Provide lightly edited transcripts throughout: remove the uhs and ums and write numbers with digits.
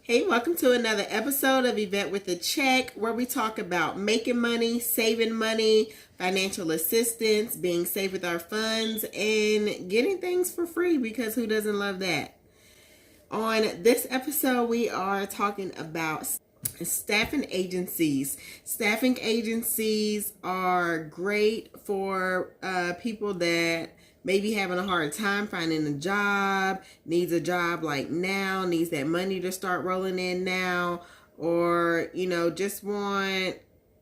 Hey, welcome to another episode of Yvette with a Check, where we talk about making money, saving money, financial assistance, being safe with our funds, and getting things for free because who doesn't love that? On this episode, we are talking about staffing agencies. Staffing agencies are great for people that maybe having a hard time finding a job, needs a job like now, needs that money to start rolling in now, or, just want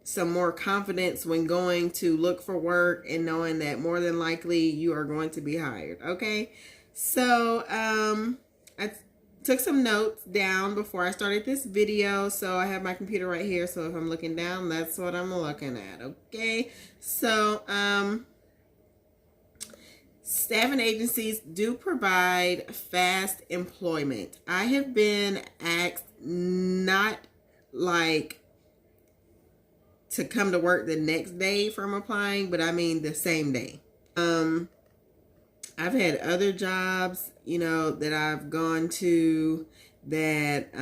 some more confidence when going to look for work and knowing that more than likely you are going to be hired. Okay. So, I took some notes down before I started this video. So I have my computer right here. So if I'm looking down, that's what I'm looking at. Okay. So, staffing agencies do provide fast employment. I have been asked not like to come to work the next day from applying, but I mean the same day. I've had other jobs, that I've gone to that,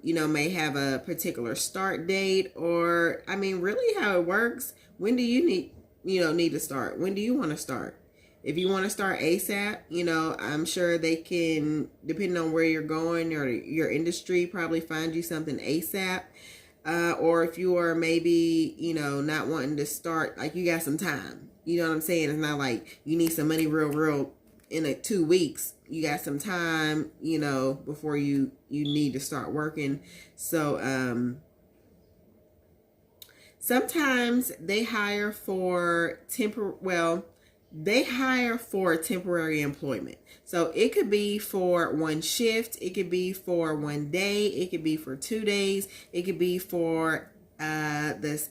may have a particular start date, or, really how it works. When do you need to start? When do you want to start? If you want to start ASAP, I'm sure they can, depending on where you're going or your industry, probably find you something ASAP. Or if you are maybe, not wanting to start, like you got some time. You know what I'm saying? It's not like you need some money real in 2 weeks. You got some time, before you need to start working. So, sometimes they hire for temporary employment. So it could be for one shift, it could be for one day, it could be for 2 days, it could be for this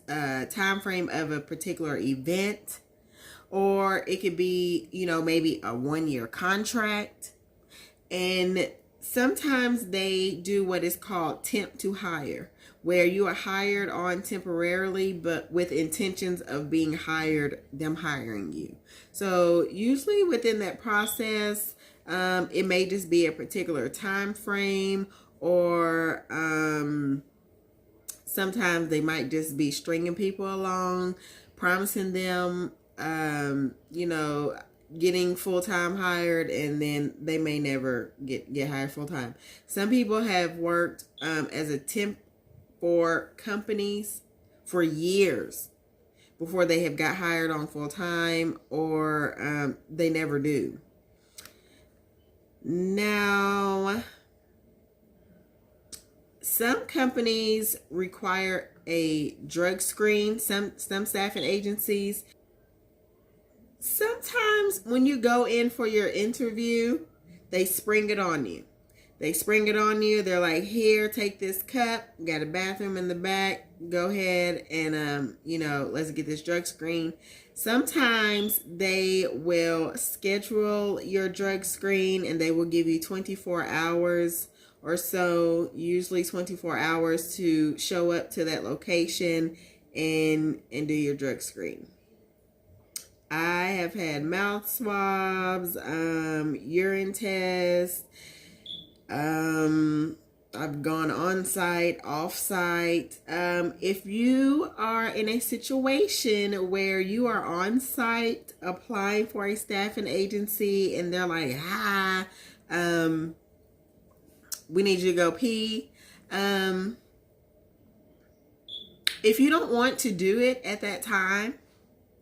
time frame of a particular event, or it could be, maybe a 1-year contract. And sometimes they do what is called temp to hire, where you are hired on temporarily, but with intentions of being hired, them hiring you. So usually within that process, it may just be a particular time frame, or sometimes they might just be stringing people along, promising them, getting full-time hired, and then they may never get hired full-time. Some people have worked as a temp for companies for years before they have got hired on full-time, or they never do. Now, some companies require a drug screen, some staffing agencies. Sometimes when you go in for your interview, they spring it on you. They're like, here, take this cup. Got a bathroom in the back. Go ahead and, let's get this drug screen. Sometimes they will schedule your drug screen and they will give you 24 hours or so, usually 24 hours to show up to that location and do your drug screen. I have had mouth swabs, urine tests. I've gone on site, off site. If you are in a situation where you are on site applying for a staffing agency and they're like, we need you to go pee. If you don't want to do it at that time,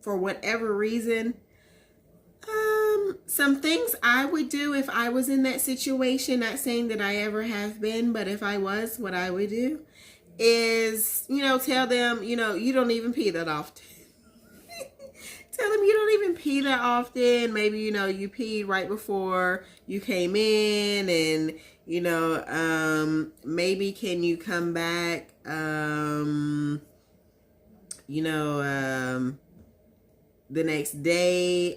for whatever reason, some things I would do if I was in that situation, not saying that I ever have been, but if I was, what I would do is, tell them, you don't even pee that often. Tell them you don't even pee that often. Maybe, you peed right before you came in, and, maybe can you come back, the next day.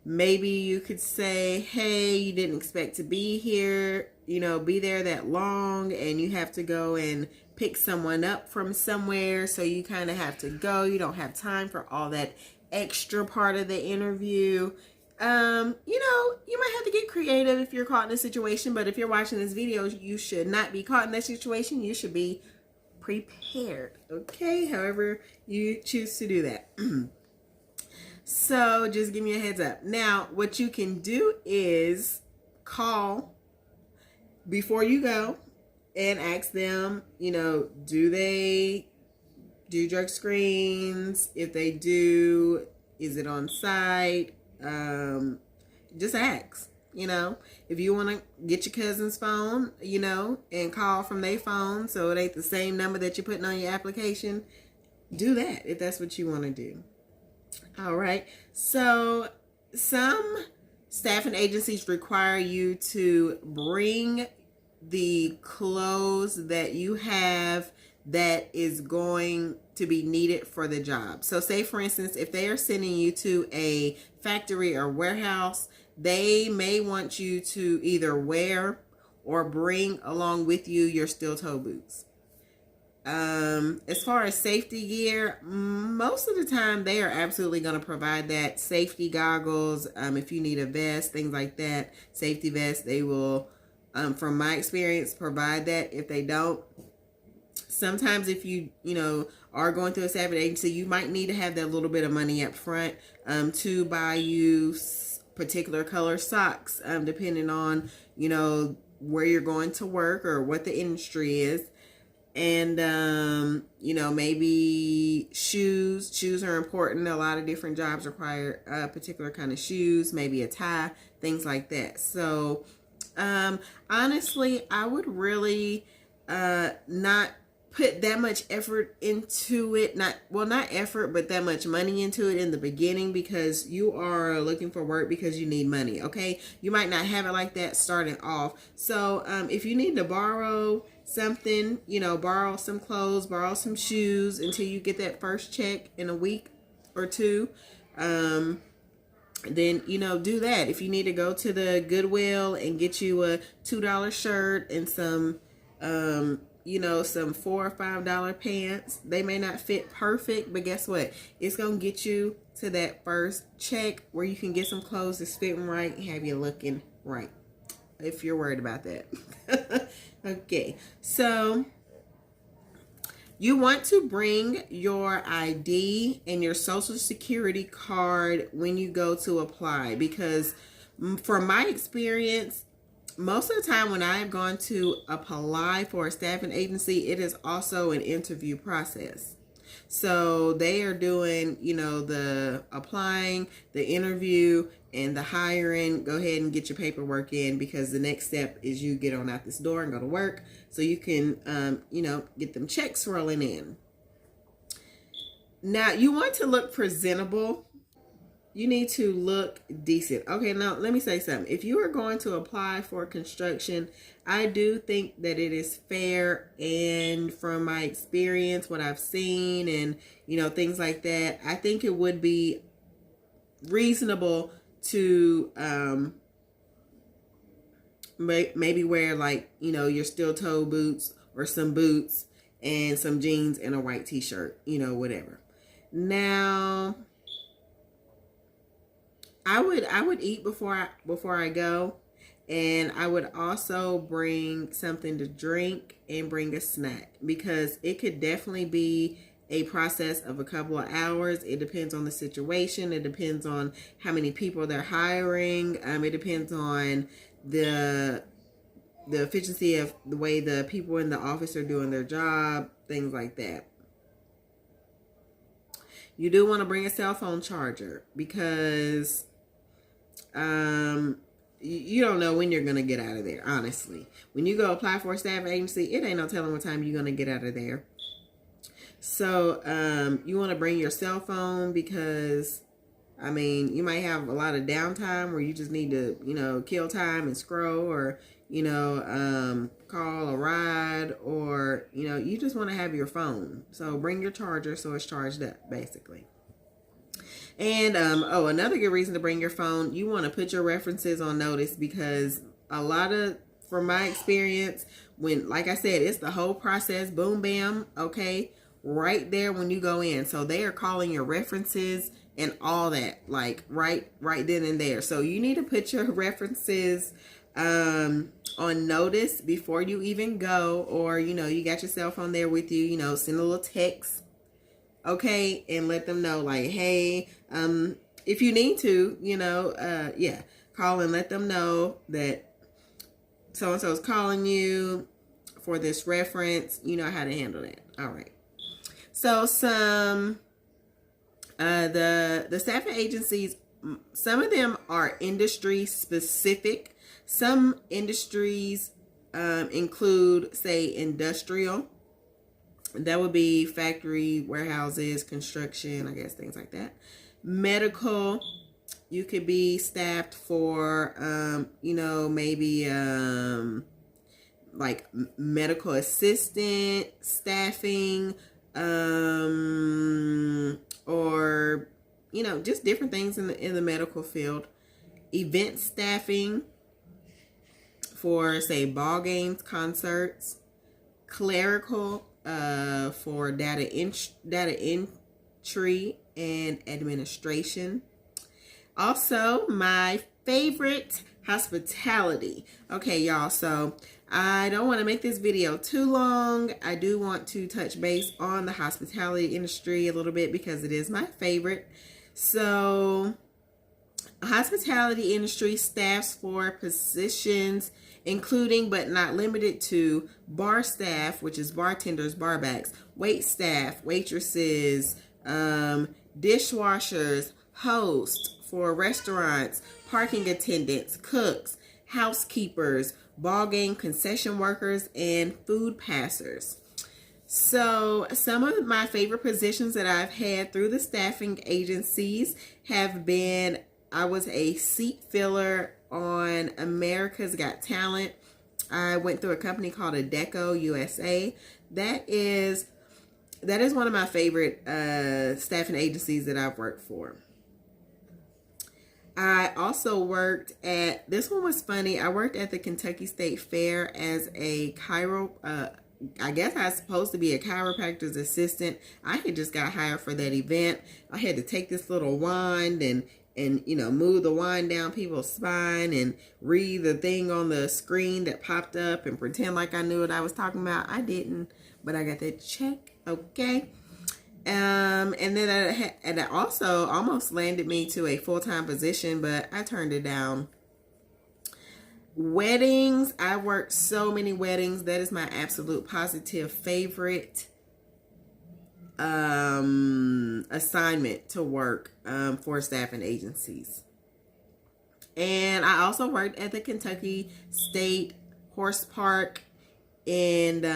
Maybe you could say, hey, you didn't expect to be here, be there that long, and you have to go and pick someone up from somewhere, so you kind of have to go. You don't have time for all that extra part of the interview. You might have to get creative if you're caught in a situation, but if you're watching this video, you should not be caught in that situation. You should be prepared, okay? However you choose to do that. So just give me a heads up. Now, what you can do is call before you go and ask them, do they do drug screens? If they do, is it on site? Just ask. If you want to get your cousin's phone, and call from their phone so it ain't the same number that you're putting on your application, do that if that's what you want to do. All right. So some staffing agencies require you to bring the clothes that you have that is going to be needed for the job. So say, for instance, if they are sending you to a factory or warehouse, they may want you to either wear or bring along with you your steel-toe boots. As far as safety gear, most of the time they are absolutely going to provide that. Safety goggles, if you need a vest, things like that, safety vest, they will, from my experience, provide that. If they don't, sometimes if you are going through a staffing agency, you might need to have that little bit of money up front to buy you particular color socks, depending on where you're going to work or what the industry is. And maybe shoes are important. A lot of different jobs require a particular kind of shoes, maybe a tie, things like that. So honestly, I would really not put that much effort into it. Not effort, but that much money into it in the beginning, because you are looking for work because you need money. Okay, you might not have it like that starting off. So if you need to borrow something, borrow some clothes, borrow some shoes until you get that first check in a week or two, then do that. If you need to go to the Goodwill and get you a $2 shirt and some some $4 or $5 pants, they may not fit perfect, but guess what? It's gonna get you to that first check where you can get some clothes that's fitting right and have you looking right, if you're worried about that. Okay, so you want to bring your ID and your social security card when you go to apply, because from my experience, most of the time when I have gone to apply for a staffing agency, it is also an interview process. So they are doing, the applying, the interview, and the hiring. Go ahead and get your paperwork in, because the next step is you get on out this door and go to work so you can, get them checks rolling in. Now, you want to look presentable. You need to look decent. Okay, now let me say something. If you are going to apply for construction, I do think that it is fair, and from my experience, what I've seen and, things like that, I think it would be reasonable to maybe wear your steel-toe boots or some boots and some jeans and a white t-shirt, whatever. Now, I would eat before I go, and I would also bring something to drink and bring a snack, because it could definitely be a process of a couple of hours. It depends on the situation. It depends on how many people they're hiring. It depends on the efficiency of the way the people in the office are doing their job, things like that. You do want to bring a cell phone charger, because you don't know when you're going to get out of there, honestly. When you go apply for a staff agency, it ain't no telling what time you're going to get out of there. So you want to bring your cell phone, because you might have a lot of downtime where you just need to, kill time and scroll, or, call a ride, or, you just want to have your phone. So bring your charger so it's charged up, basically. And, another good reason to bring your phone, you want to put your references on notice, because from my experience, when, like I said, it's the whole process, boom, bam, okay, right there when you go in. So they are calling your references and all that, like right then and there. So you need to put your references on notice before you even go, or you got your cell phone there with you, send a little text, okay, and let them know, like, hey, if you need to, call and let them know that so and so is calling you for this reference. You know how to handle that. All right. So some the staffing agencies, some of them are industry specific. Some industries include, say, industrial. That would be factory, warehouses, construction, I guess, things like that. Medical, you could be staffed for, maybe like medical assistant staffing, or just different things in the medical field. Event staffing for, say, ball games, concerts. Clerical, for data entry and administration. Also, my favorite, hospitality. Okay, y'all, so I don't want to make this video too long. I do want to touch base on the hospitality industry a little bit because it is my favorite. So, hospitality industry staffs for positions including but not limited to bar staff, which is bartenders, barbacks, wait staff, waitresses, dishwashers, hosts for restaurants, parking attendants, cooks, housekeepers, ball game concession workers, and food passers. So some of my favorite positions that I've had through the staffing agencies have been, I was a seat filler on America's Got Talent. I went through a company called Adecco USA. That is one of my favorite staffing agencies that I've worked for. I also worked at, this one was funny, I worked at the Kentucky State Fair as a I guess I was supposed to be a chiropractor's assistant. I had just got hired for that event. I had to take this little wand and move the wand down people's spine and read the thing on the screen that popped up and pretend like I knew what I was talking about. I didn't, but I got that check. Okay. And then that also almost landed me to a full-time position, but I turned it down. Weddings. I worked so many weddings. That is my absolute positive favorite assignment to work for staffing agencies. And I also worked at the Kentucky State Horse Park, and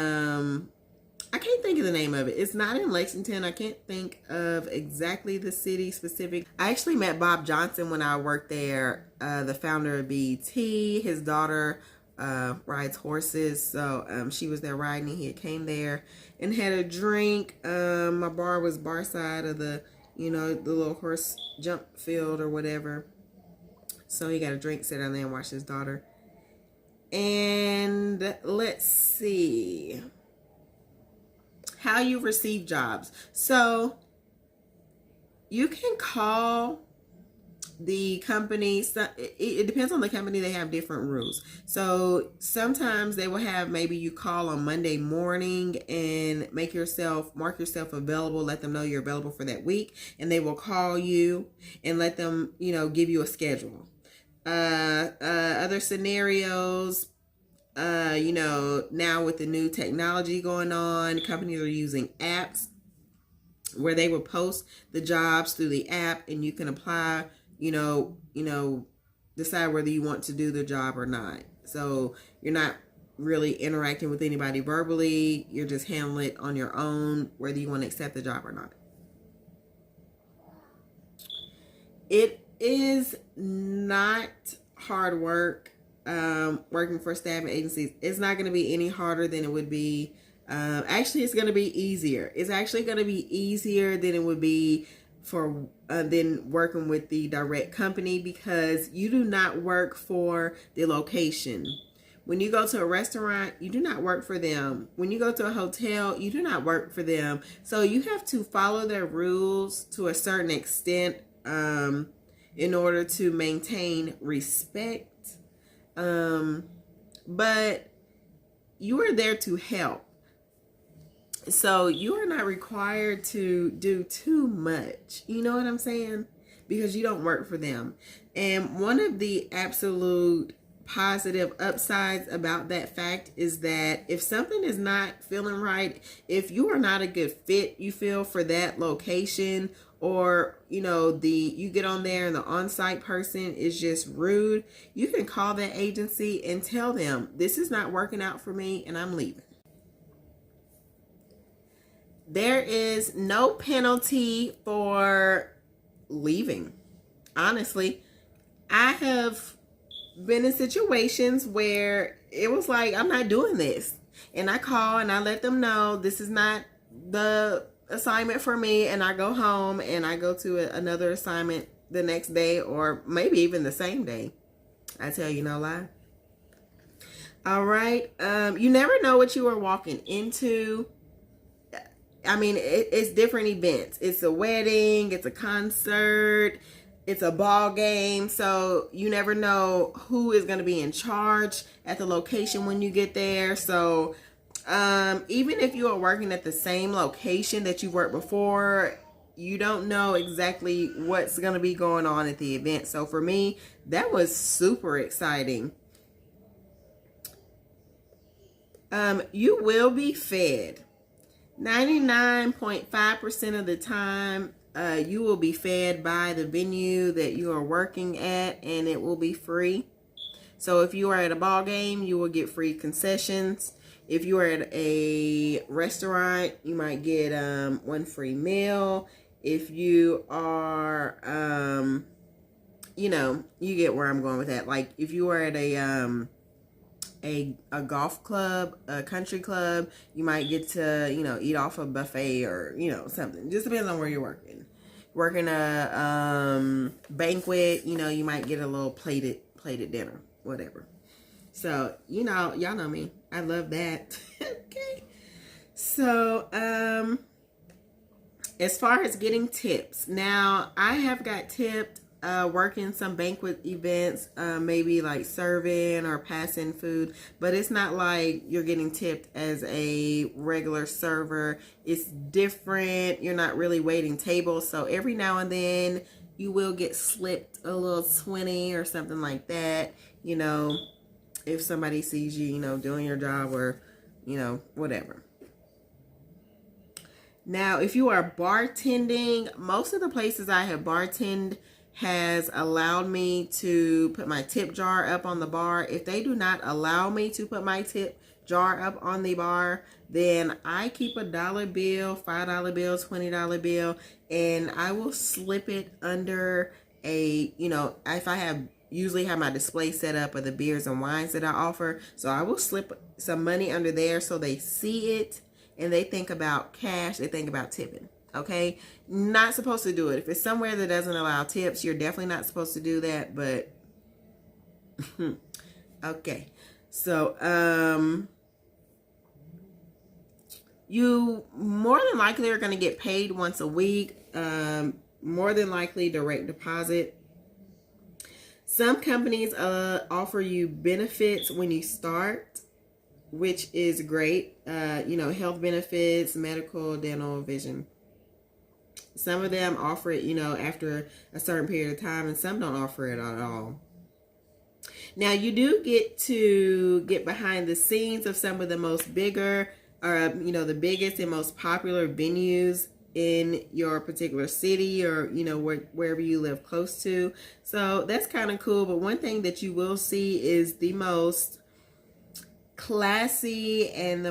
I can't think of the name of it. It's not in Lexington. I can't think of exactly the city specific. I actually met Bob Johnson when I worked there, the founder of BET. His daughter rides horses, so she was there riding, and he came there and had a drink. My bar was bar side of the the little horse jump field or whatever, so he got a drink, sit down there and watch his daughter. And let's see how you receive jobs. So you can call the company. It depends on the company. They have different rules. So sometimes they will have, maybe you call on Monday morning and mark yourself available, let them know you're available for that week, and they will call you and let them give you a schedule. Other scenarios, now with the new technology going on, companies are using apps where they will post the jobs through the app, and you can apply, decide whether you want to do the job or not. So you're not really interacting with anybody verbally. You're just handling it on your own, whether you want to accept the job or not. It is not hard work. Working for staffing agencies, it's not going to be any harder than it would be. Actually, it's going to be easier. It's actually going to be easier than it would be for than working with the direct company, because you do not work for the location. When you go to a restaurant, you do not work for them. When you go to a hotel, you do not work for them. So you have to follow their rules to a certain extent, in order to maintain respect. But you are there to help. So you are not required to do too much. You know what I'm saying? Because you don't work for them. And one of the absolute positive upsides about that fact is that if something is not feeling right, if you are not a good fit, you feel, for that location, or you get on there and the on-site person is just rude, you can call that agency and tell them, this is not working out for me and I'm leaving. There is no penalty for leaving. Honestly, I have been in situations where it was like, I'm not doing this. And I call and I let them know this is not the assignment for me. And I go home and I go to another assignment the next day, or maybe even the same day. I tell you no lie. All right. You never know what you are walking into. I mean, it's different events. It's a wedding, it's a concert, it's a ball game. So you never know who is going to be in charge at the location when you get there. So even if you are working at the same location that you worked before, you don't know exactly what's going to be going on at the event. So for me, that was super exciting. You will be fed. 99.5% of the time, you will be fed by the venue that you are working at, and it will be free. So if you are at a ball game, you will get free concessions. If you are at a restaurant, you might get one free meal. If you are, you get where I'm going with that. Like if you are at a golf club, a country club, you might get to, eat off a buffet or, something. Just depends on where you're working. Working a banquet, you might get a little plated dinner, whatever. So, y'all know me. I love that. Okay. So, as far as getting tips, now I have got tipped working some banquet events, maybe like serving or passing food, but it's not like you're getting tipped as a regular server. It's different. You're not really waiting tables. So every now and then you will get slipped a little 20 or something like that, if somebody sees you, doing your job, or, whatever. Now, if you are bartending, most of the places I have bartended has allowed me to put my tip jar up on the bar. If they do not allow me to put my tip jar up on the bar, then I keep a $1 bill, $5 bill, $20 bill, and I will slip it under if I usually have my display set up of the beers and wines that I offer. So I will slip some money under there so they see it and they think about cash, they think about tipping. Okay, not supposed to do it. If it's somewhere that doesn't allow tips, you're definitely not supposed to do that. But okay, so you more than likely are going to get paid once a week. More than likely direct deposit. Some companies offer you benefits when you start, which is great. Health benefits, medical, dental, vision. Some of them offer it, after a certain period of time, and some don't offer it at all. Now, you do get to get behind the scenes of some of the most bigger, or, the biggest and most popular venues in your particular city, or, wherever you live close to. So that's kind of cool. But one thing that you will see is the most classy and the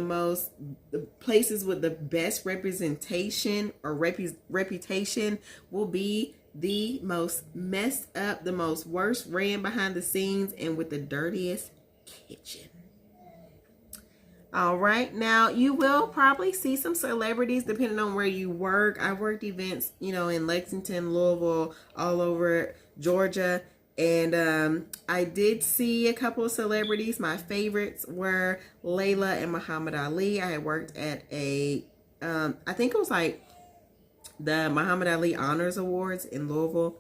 places with the best representation or reputation will be the most messed up, the most worst ran behind the scenes, and with the dirtiest kitchen. All right, now you will probably see some celebrities depending on where you work. I worked events, in Lexington, Louisville, all over Georgia. And I did see a couple of celebrities. My favorites were Layla and Muhammad Ali. I had worked at I think it was like the Muhammad Ali Honors Awards in Louisville.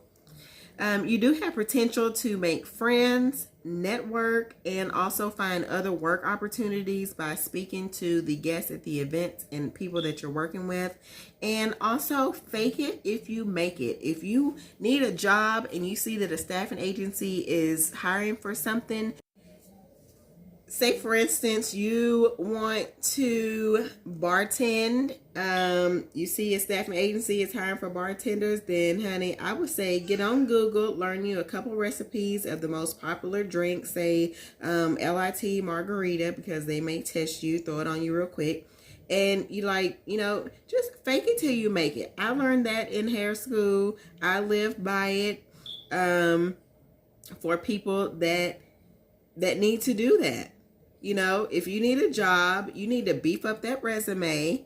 You do have potential to make friends, network, and also find other work opportunities by speaking to the guests at the events and people that you're working with. And also fake it if you make it. If you need a job and you see that a staffing agency is hiring for something, say for instance you want to bartend, you see a staffing agency is hiring for bartenders, then honey, I would say get on Google, learn you a couple recipes of the most popular drinks, say LIT margarita, because they may test you, throw it on you real quick, and you just fake it till you make it. I learned that in hair school. I lived by it for people that need to do that. If you need a job, you need to beef up that resume.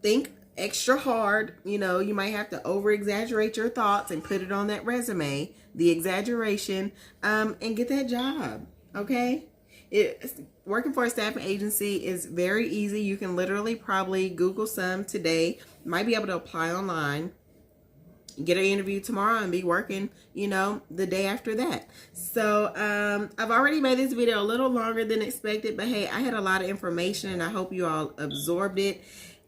Think extra hard. You might have to over exaggerate your thoughts and put it on that resume, the exaggeration, and get that job. Okay. Working for a staffing agency is very easy. You can literally probably Google some today. Might be able to apply online, get an interview tomorrow, and be working, the day after that. So I've already made this video a little longer than expected, but hey, I had a lot of information and I hope you all absorbed it.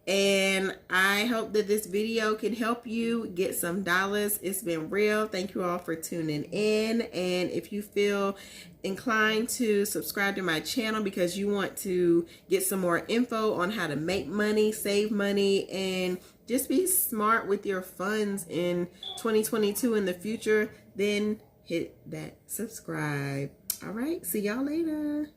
And I hope that this video can help you get some dollars. It's been real. Thank you all for tuning in. And if you feel inclined to subscribe to my channel because you want to get some more info on how to make money, save money, and just be smart with your funds in 2022 in the future, then hit that subscribe. All right, see y'all later.